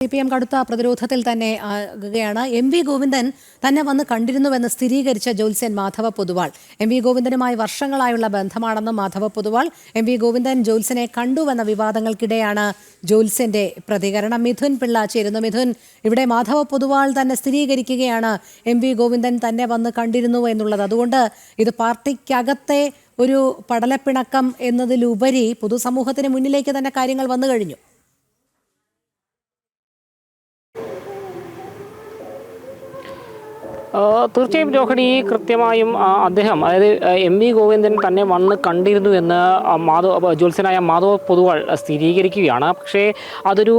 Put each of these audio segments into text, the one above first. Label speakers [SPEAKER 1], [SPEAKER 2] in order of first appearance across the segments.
[SPEAKER 1] CPM കടുത്ത പ്രതിരോധത്തിൽ തന്നെ ആകുകയാണ്. MV ഗോവിന്ദൻ തന്നെ വന്ന് കണ്ടിരുന്നുവെന്ന് സ്ഥിരീകരിച്ച ജ്യോത്സ്യൻ മാധവ പൊതുവാൾ. MV ഗോവിന്ദനുമായി വർഷങ്ങളായുള്ള ബന്ധമാണെന്നും മാധവ പൊതുവാൾ. MV ഗോവിന്ദൻ ജ്യോത്സ്യനെ കണ്ടുവെന്ന വിവാദങ്ങൾക്കിടെയാണ് ജ്യോത്സ്യന്റെ പ്രതികരണം. മിഥുൻ പിള്ള ചേരുന്നു. മിഥുൻ, ഇവിടെ മാധവ പൊതുവാൾ തന്നെ സ്ഥിരീകരിക്കുകയാണ് MV ഗോവിന്ദൻ തന്നെ വന്ന് കണ്ടിരുന്നു എന്നുള്ളത്. അതുകൊണ്ട് ഇത് പാർട്ടിക്കകത്തെ ഒരു പടലപ്പിണക്കം എന്നതിലുപരി പൊതുസമൂഹത്തിന് മുന്നിലേക്ക് തന്നെ കാര്യങ്ങൾ വന്നു കഴിഞ്ഞു.
[SPEAKER 2] തീർച്ചയായും രോഹിണി, കൃത്യമായും അദ്ദേഹം അതായത് MV ഗോവിന്ദൻ തന്നെ വന്ന് കണ്ടിരുന്നു എന്ന് ജ്യോത്സ്യനായ മാധവ പൊതുവാൾ സ്ഥിരീകരിക്കുകയാണ്. പക്ഷേ അതൊരു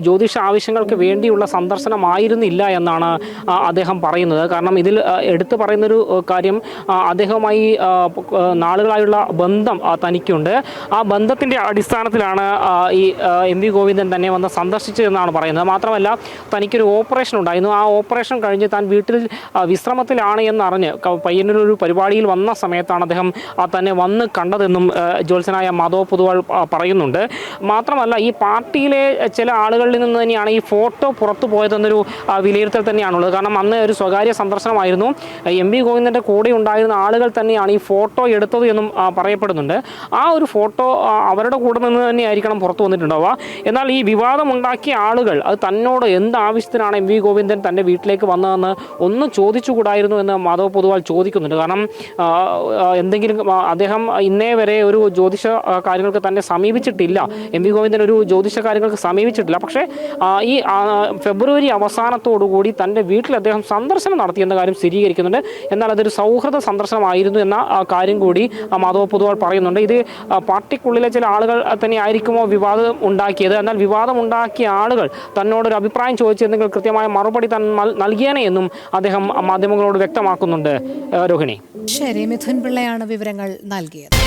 [SPEAKER 2] ജ്യോതിഷ ആവശ്യങ്ങൾക്ക് വേണ്ടിയുള്ള സന്ദർശനമായിരുന്നില്ല എന്നാണ് അദ്ദേഹം പറയുന്നത്. കാരണം ഇതിൽ എടുത്തു പറയുന്നൊരു കാര്യം, അദ്ദേഹവുമായി നാളുകളായുള്ള ബന്ധം തനിക്കുണ്ട്. ആ ബന്ധത്തിൻ്റെ അടിസ്ഥാനത്തിലാണ് ഈ MV ഗോവിന്ദൻ തന്നെ വന്ന് സന്ദർശിച്ചതെന്നാണ് പറയുന്നത്. മാത്രമല്ല, തനിക്കൊരു ഓപ്പറേഷൻ ഉണ്ടായിരുന്നു. ആ ഓപ്പറേഷൻ കഴിഞ്ഞ് താൻ വീട്ടിൽ വിശ്രമത്തിലാണ് എന്നറിഞ്ഞ് പയ്യന്നൂരൊരു പരിപാടിയിൽ വന്ന സമയത്താണ് അദ്ദേഹം തന്നെ വന്ന് കണ്ടതെന്നും ജ്യോത്സ്യനായ മാധവ പൊതുവാൾ പറയുന്നുണ്ട്. മാത്രമല്ല, ഈ പാർട്ടിയിലെ ചില ആളുകളിൽ നിന്ന് തന്നെയാണ് ഈ ഫോട്ടോ പുറത്തു പോയതെന്നൊരു വിലയിരുത്തൽ തന്നെയാണുള്ളത്. കാരണം അന്ന് ഒരു സ്വകാര്യ സന്ദർശനമായിരുന്നു. MV ഗോവിന്ദൻ്റെ കൂടെ ഉണ്ടായിരുന്ന ആളുകൾ തന്നെയാണ് ഈ ഫോട്ടോ എടുത്തത് എന്നും പറയപ്പെടുന്നുണ്ട്. ആ ഒരു ഫോട്ടോ അവരുടെ കൂടെ നിന്ന് തന്നെയായിരിക്കണം പുറത്തു വന്നിട്ടുണ്ടാവുക. എന്നാൽ ഈ വിവാദമുണ്ടാക്കിയ ആളുകൾ അത് തന്നോട് എന്ത് ആവശ്യത്തിനാണ് MV ഗോവിന്ദൻ തൻ്റെ വീട്ടിലേക്ക് വന്നതെന്ന് ഒന്ന് ചോദിച്ചുകൂടായിരുന്നു എന്ന് മാധവ പൊതുവാൾ ചോദിക്കുന്നുണ്ട്. കാരണം എന്തെങ്കിലും അദ്ദേഹം ഇന്നേ വരെ ഒരു ജ്യോതിഷ കാര്യങ്ങൾക്ക് തന്നെ സമീപിച്ചിട്ടില്ല. MV ഗോവിന്ദൻ ഒരു ജ്യോതിഷ കാര്യങ്ങൾക്ക് സമീപിച്ചിട്ടില്ല. പക്ഷേ ഈ ഫെബ്രുവരി അവസാനത്തോടുകൂടി തൻ്റെ വീട്ടിൽ അദ്ദേഹം സന്ദർശനം നടത്തിയെന്ന കാര്യം സ്ഥിരീകരിക്കുന്നുണ്ട്. എന്നാൽ അതൊരു സൗഹൃദ സന്ദർശനമായിരുന്നു എന്ന കാര്യം കൂടി മാധവ പൊതുവാൾ പറയുന്നുണ്ട്. ഇത് പാർട്ടിക്കുള്ളിലെ ചില ആളുകൾ തന്നെ ആയിരിക്കുമോ വിവാദം ഉണ്ടാക്കിയത്? എന്നാൽ വിവാദം ഉണ്ടാക്കിയ ആളുകൾ തന്നോടൊരു അഭിപ്രായം ചോദിച്ചെങ്കിൽ കൃത്യമായ മറുപടി നൽകിയേനെ എന്നും അദ്ദേഹം മാധ്യമങ്ങളോട് വ്യക്തമാക്കുന്നുണ്ട്. രോഹിണി,
[SPEAKER 1] ശരി. മിഥുൻ പിള്ളയാണ് വിവരങ്ങൾ നൽകിയത്.